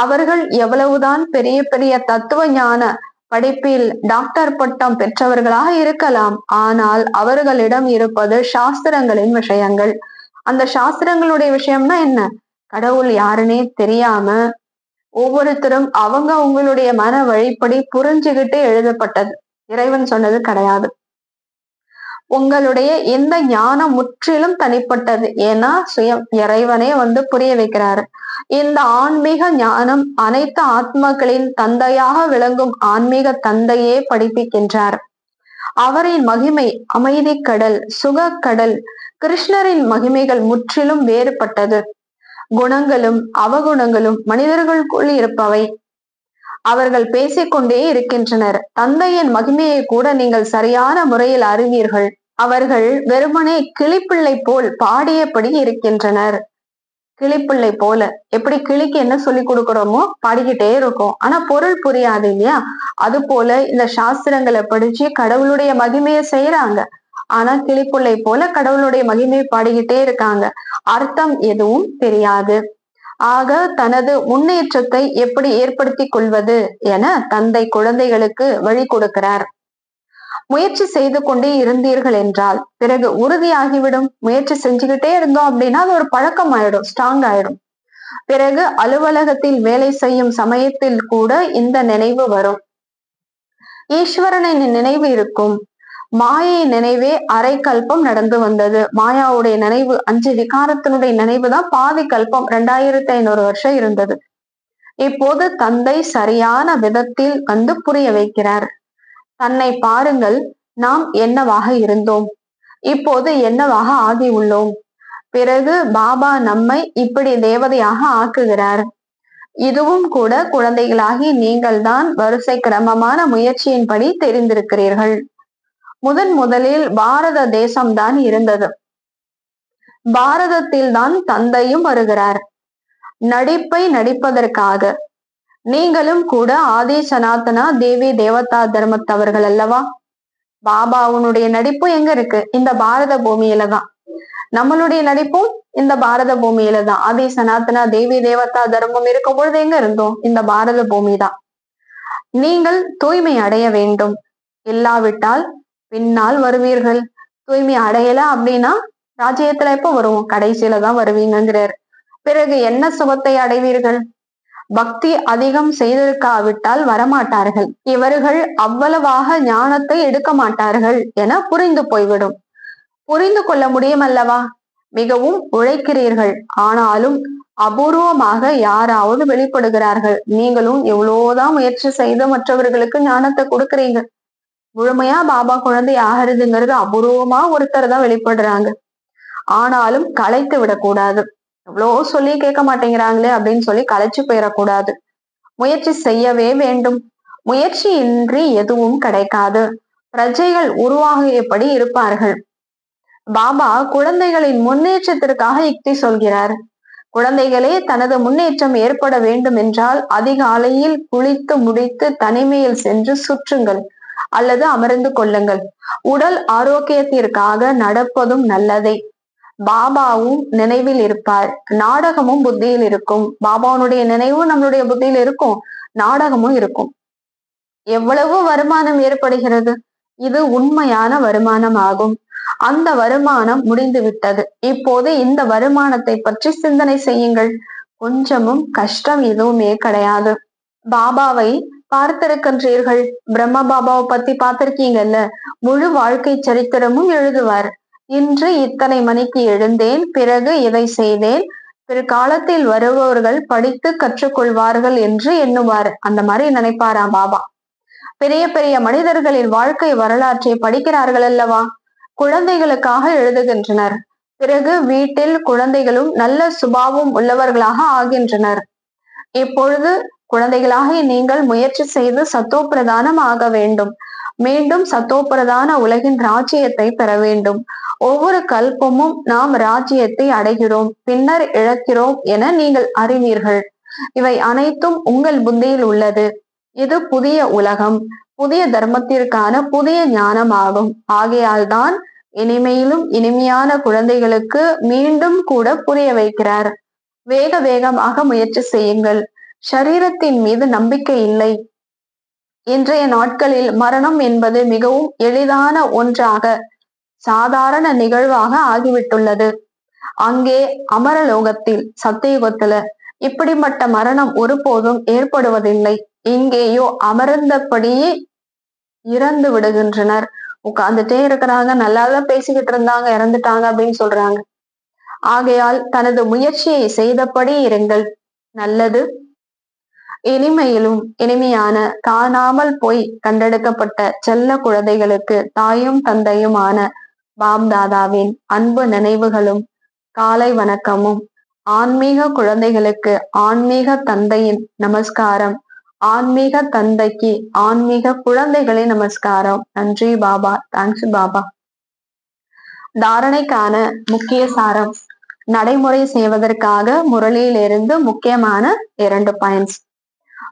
அவர்கள் எவ்வளவுதான் பெரிய பெரிய தத்துவ ஞான படிப்பில் டாக்டர் பட்டம் பெற்றவர்களாக இருக்கலாம். ஆனால் அவர்களிடம் இருப்பது சாஸ்திரங்களின் விஷயங்கள். அந்த சாஸ்திரங்களுடைய விஷயம்னா என்ன? கடவுள் யாருன்னே தெரியாம ஒவ்வொருத்தரும் அவங்க உங்களுடைய மன வழிப்படி புரிஞ்சுகிட்டு எழுதப்பட்டது. இறைவன் சொன்னது கிடையாது. உங்களுடைய இந்த ஞானம் முற்றிலும் தனிப்பட்டது. ஏன்னா இறைவனே புரிய வைக்கிறாரு. இந்த ஆன்மீக ஞானம் அனைத்து ஆத்மாக்களின் தந்தையாக விளங்கும் ஆன்மீக தந்தையே படிப்பிக்கின்றார். அவரின் மகிமை அமைதி கடல், சுகக்கடல். கிருஷ்ணரின் மகிமைகள் முற்றிலும் வேறுபட்டது. குணங்களும் அவகுணங்களும் மனிதர்களுக்குள் இருப்பவை. அவர்கள் பேசிக்கொண்டே இருக்கின்றனர். தந்தையின் மகிமையை கூட நீங்கள் சரியான முறையில் அறிவீர்கள். அவர்கள் வெறுமனே கிளிப்பிள்ளை போல் பாடியபடி இருக்கின்றனர். கிளிப்பிள்ளை போல, எப்படி கிளிக்கு என்ன சொல்லி கொடுக்கிறோமோ பாடிக்கிட்டே இருக்கும், ஆனா பொருள் புரியாது இல்லையா? அது போல இந்த சாஸ்திரங்களை படிச்சு கடவுளுடைய மகிமையை செய்யறாங்க. ஆனா கிளிப்பிள்ளை போல கடவுளுடைய மகிமையை பாடிக்கிட்டே இருக்காங்க. அர்த்தம் எதுவும் தெரியாது. ஆக தனது முன்னேற்றத்தை எப்படி ஏற்படுத்தி கொள்வது என தந்தை குழந்தைகளுக்கு வழி கொடுக்கிறார். முயற்சி செய்து கொண்டே இருந்தீர்கள் என்றால் பிறகு உறுதியாகிவிடும். முயற்சி செஞ்சுக்கிட்டே இருந்தோம் அப்படின்னா அது ஒரு பழக்கம் ஆயிடும், ஸ்ட்ராங் ஆயிடும். பிறகு அலுவலகத்தில் வேலை செய்யும் சமயத்தில் கூட இந்த நினைவு வரும். ஈஸ்வரனின் நினைவு இருக்கும். மாயை நினைவே அரை கல்பம் நடந்து வந்தது. மாயாவுடைய நினைவு, 5 விகாரத்தினுடைய நினைவு தான் பாதி கல்பம், 2500 வருஷம் இருந்தது. இப்போது தந்தை சரியான விதத்தில் புரிய வைக்கிறார். தன்னை பாருங்கள், நாம் என்னவாக இருந்தோம், இப்போது என்னவாக ஆகி உள்ளோம். பிறகு பாபா நம்மை இப்படி தேவதையாக ஆக்குகிறார். இதுவும் கூட குழந்தைகளாகி நீங்கள் தான் வரிசை கிரமமான முயற்சியின்படி தெரிந்திருக்கிறீர்கள். முதலில் பாரத தேசம்தான் இருந்தது. பாரதத்தில் தான் தந்தையும் வருகிறார். நடிப்பை நடிப்பதற்காக. நீங்களும் கூட ஆதி சனாதனா தேவி தேவதா தர்மத்தவர்கள் அல்லவா? பாபாவுனுடைய நடிப்பு எங்க இருக்கு? இந்த பாரத பூமியில தான். நம்மளுடைய நடிப்பும் இந்த பாரத பூமியில தான். ஆதி சனாதனா தேவி தேவதா தர்மம் இருக்கும் பொழுது எங்க இருந்தோம்? இந்த பாரத பூமி தான். நீங்கள் தூய்மை அடைய வேண்டும். இல்லாவிட்டால் பின்னால் வருவீர்கள். தூய்மை அடையல அப்படின்னா ராஜ்யத்துல எப்ப வருவோம்? கடைசியில தான் வருவீங்கிறார். பிறகு என்ன சுகத்தை அடைவீர்கள்? பக்தி அதிகம் செய்திருக்காவிட்டால் வரமாட்டார்கள். இவர்கள் அவ்வளவாக ஞானத்தை எடுக்க மாட்டார்கள் என புரிந்து போய்விடும். புரிந்து கொள்ள முடியும் அல்லவா? மிகவும் உழைக்கிறீர்கள், ஆனாலும் அபூர்வமாக யாராவது வெளிப்படுகிறார்கள். நீங்களும் எவ்வளவுதான் முயற்சி செய்து மற்றவர்களுக்கு ஞானத்தை கொடுக்குறீங்க. முழுமையா பாபா குழந்தை ஆகிறதுங்கிறது அபூர்வமா ஒருத்தர் தான் வெளிப்படுறாங்க. ஆனாலும் களைத்து விடக்கூடாது. எவ்வளோ சொல்லி கேட்க மாட்டேங்கிறாங்களே அப்படின்னு சொல்லி களைச்சு போயிடக்கூடாது. முயற்சி செய்யவே வேண்டும். முயற்சி இன்றி எதுவும் கிடைக்காது. பிரஜைகள் உருவாகியபடி இருப்பார்கள். பாபா குழந்தைகளின் முன்னேற்றத்திற்காக யுக்தி சொல்கிறார். குழந்தைகளே, தனது முன்னேற்றம் ஏற்பட வேண்டும் என்றால் அதிகாலையில் குளித்து முடித்து தனிமையில் சென்று சுற்றுங்கள் அல்லது அமர்ந்து கொள்ளுங்கள். உடல் ஆரோக்கியத்திற்காக நடப்பதும் நல்லதே. பாபாவும் நினைவில் இருப்பார். நாடகமும் புத்தியில் இருக்கும். பாபாவுடைய நினைவும் நம்மளுடைய புத்தியில் இருக்கும், நாடகமும் இருக்கும். எவ்வளவு வருமானம் ஏற்படுகிறது? இது உண்மையான வருமானம் ஆகும். அந்த வருமானம் முடிந்து விட்டது. இப்போது இந்த வருமானத்தை பற்றி சிந்தனை செய்யுங்கள். கொஞ்சமும் கஷ்டம் எதுவுமே கிடையாது. பாபாவை பார்த்திருக்கின்றீர்கள். பிரம்ம பாபாவை பத்தி பார்த்திருக்கீங்கல்ல. முழு வாழ்க்கை சரித்திரமும் எழுதுவார். இன்று இத்தனை மணிக்கு எழுந்தேன், பிறகு இதை செய்தேன், பிற்காலத்தில் வருபவர்கள் படித்து கற்றுக்கொள்வார்கள் என்று எண்ணுவார். அந்த மாதிரி நினைப்பாரா பாபா? பெரிய பெரிய மனிதர்களின் வாழ்க்கை வரலாற்றை படிக்கிறார்கள் அல்லவா? குழந்தைகளுக்காக எழுதுகின்றனர். பிறகு வீட்டில் குழந்தைகளும் நல்ல சுபாவம் உள்ளவர்களாக ஆகின்றனர். இப்பொழுது குழந்தைகளாக நீங்கள் முயற்சி செய்து சத்தோப்பிரதானம் ஆக வேண்டும். மீண்டும் சத்தோப்பிரதான உலகின் ராஜ்யத்தை பெற வேண்டும். ஒவ்வொரு கல்பமும் நாம் ராஜ்யத்தை அடைகிறோம், பின்னர் இழக்கிறோம் என நீங்கள் அறிவீர்கள். இவை அனைத்தும் உங்கள் புத்தியில் உள்ளது. இது புதிய உலகம், புதிய தர்மத்திற்கான புதிய ஞானம் ஆகும். ஆகையால் தான் இனிமையிலும் இனிமையான குழந்தைகளுக்கு மீண்டும் கூட புரிய வைக்கிறார். வேகமாக முயற்சி செய்யுங்கள். சரீரத்தின் மீது நம்பிக்கை இல்லை. இன்றைய நாட்களில் மரணம் என்பது மிகவும் எளிதான ஒன்றாக, சாதாரண நிகழ்வாக ஆகிவிட்டுள்ளது. அங்கே அமரலோகத்தில், சத்தியுகத்துல இப்படிப்பட்ட மரணம் ஒருபோதும் ஏற்படுவதில்லை. இங்கேயோ அமர்ந்தபடியே இறந்து விடுகின்றனர். உட்கார்ந்துட்டே இருக்கிறாங்க, நல்லாதான் பேசிக்கிட்டு இருந்தாங்க, இறந்துட்டாங்க அப்படின்னு சொல்றாங்க. ஆகையால் தனது முயற்சியை செய்தபடி இருங்கள், நல்லது. இனிமையிலும் இனிமையான காணாமல் போய் கண்டெடுக்கப்பட்ட செல்ல குழந்தைகளுக்கு தாயும் தந்தையுமான பாப்தாதாவின் அன்பு நினைவுகளும் காலை வணக்கமும். ஆன்மீக குழந்தைகளுக்கு ஆன்மீக தந்தையின் நமஸ்காரம். ஆன்மீக தந்தைக்கு ஆன்மீக குழந்தைகளின் நமஸ்காரம். நன்றி பாபா. தேங்க்ஸ் பாபா. தாரணைக்கான முக்கிய சாரம். நடைமுறை செய்வதற்காக முரளியிலிருந்து முக்கியமான 2 பாயிண்ட்ஸ்.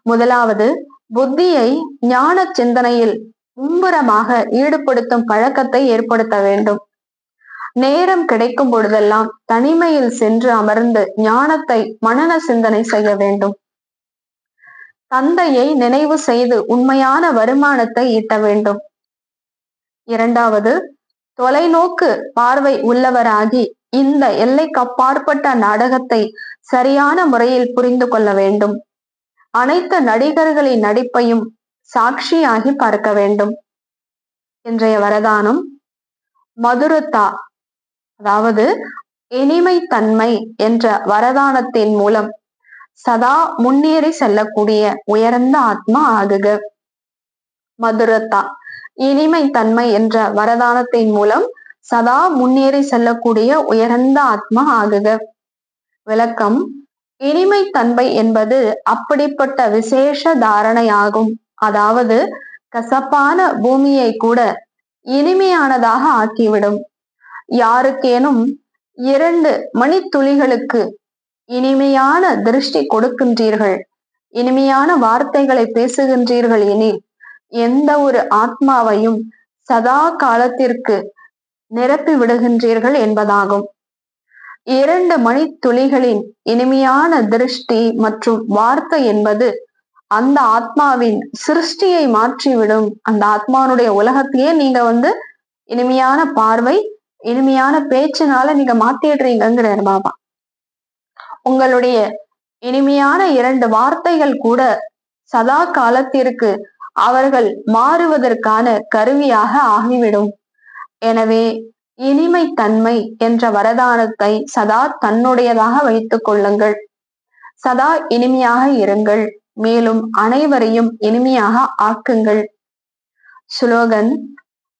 முதலாவது, புத்தியை ஞான சிந்தனையில் மும்முரமாக ஈடுபடுத்தும் பழக்கத்தை ஏற்படுத்த வேண்டும். நேரம் கிடைக்கும் பொழுதெல்லாம் தனிமையில் சென்று அமர்ந்து ஞானத்தை மனன சிந்தனை செய்ய வேண்டும். தந்தையை நினைவு செய்து உண்மையான வருமானத்தை ஈட்ட வேண்டும். இரண்டாவது, தொலைநோக்கு பார்வை உள்ளவராகி இந்த எல்லைக்கப்பாற்பட்ட நாடகத்தை சரியான முறையில் புரிந்து கொள்ள வேண்டும். அனைத்து நடிகர்களின் நடிப்பையும் சாட்சியாகி பார்க்க வேண்டும். இன்றைய வரதானம் மதுரதா, அதாவது இனிமை தன்மை என்ற வரதானத்தின் மூலம் சதா முன்னேறி செல்லக்கூடிய உயர்ந்த ஆத்மா ஆகுக. மதுரதா, இனிமை தன்மை என்ற வரதானத்தின் மூலம் சதா முன்னேறி செல்லக்கூடிய உயர்ந்த ஆத்மா ஆகுக. விளக்கம்: இனிமை தன்மை என்பது அப்படிப்பட்ட விசேஷ தாரணையாகும். அதாவது கசப்பான பூமியை கூட இனிமையானதாக ஆக்கிவிடும். யாருக்கேனும் 2 மணித்துளிகளுக்கு இனிமையான திருஷ்டி கொடுக்கின்றீர்கள், இனிமையான வார்த்தைகளை பேசுகின்றீர்கள் எனில் எந்த ஒரு ஆத்மாவையும் சதா காலத்திற்கு நிரப்பி விடுகின்றீர்கள் என்பதாகும். 2 மணித்துளிகளின் இனிமையான திருஷ்டி மற்றும் வார்த்தை என்பது அந்த ஆத்மாவின் சிருஷ்டியை மாற்றிவிடும். அந்த ஆத்மாவுடைய உலகத்தையே நீங்க இனிமையான பார்வை, இனிமையான பேச்சினால நீங்க மாத்திடுறீங்கிறார் பாபா. உங்களுடைய இனிமையான 2 வார்த்தைகள் கூட சதா காலத்திற்கு அவர்கள் மாறுவதற்கான கருவியாக ஆகிவிடும். எனவே இனிமை தன்மை என்ற வரதானத்தை சதா தன்னுடையதாக வைத்துக் கொள்ளுங்கள். சதா இனிமையாக இருங்கள், மேலும் அனைவரையும் இனிமையாக ஆக்குங்கள். ஸ்லோகன்: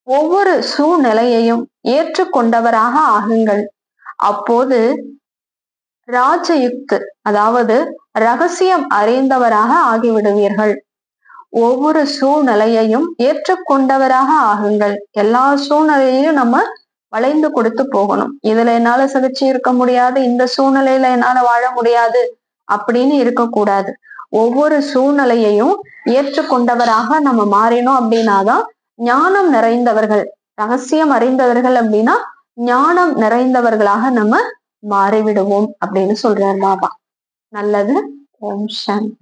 ஒவ்வொரு சூழ்நிலையையும் ஏற்றுக்கொண்டவராக ஆகுங்கள். அப்போது ராஜயுக்த், அதாவது ரகசியம் அறிந்தவராக ஆகிவிடுவீர்கள். ஒவ்வொரு சூழ்நிலையையும் ஏற்றுக்கொண்டவராக ஆகுங்கள். எல்லா சூழ்நிலையையும் நம்ம வளைந்து கொடுத்து போகணும். இதுல என்னால சகிச்சு இருக்க முடியாது, இந்த சூழ்நிலையில என்னால வாழ முடியாது அப்படின்னு இருக்கக்கூடாது. ஒவ்வொரு சூழ்நிலையையும் ஏற்றுக்கொண்டவராக நம்ம மாறினோம் அப்படின்னாதான் ஞானம் நிறைந்தவர்கள், ரகசியம் அறிந்தவர்கள் அப்படின்னா ஞானம் நிறைந்தவர்களாக நம்ம மாறிவிடுவோம் அப்படின்னு சொல்றார் பாபா. நல்லது. ஓம் சாந்தி.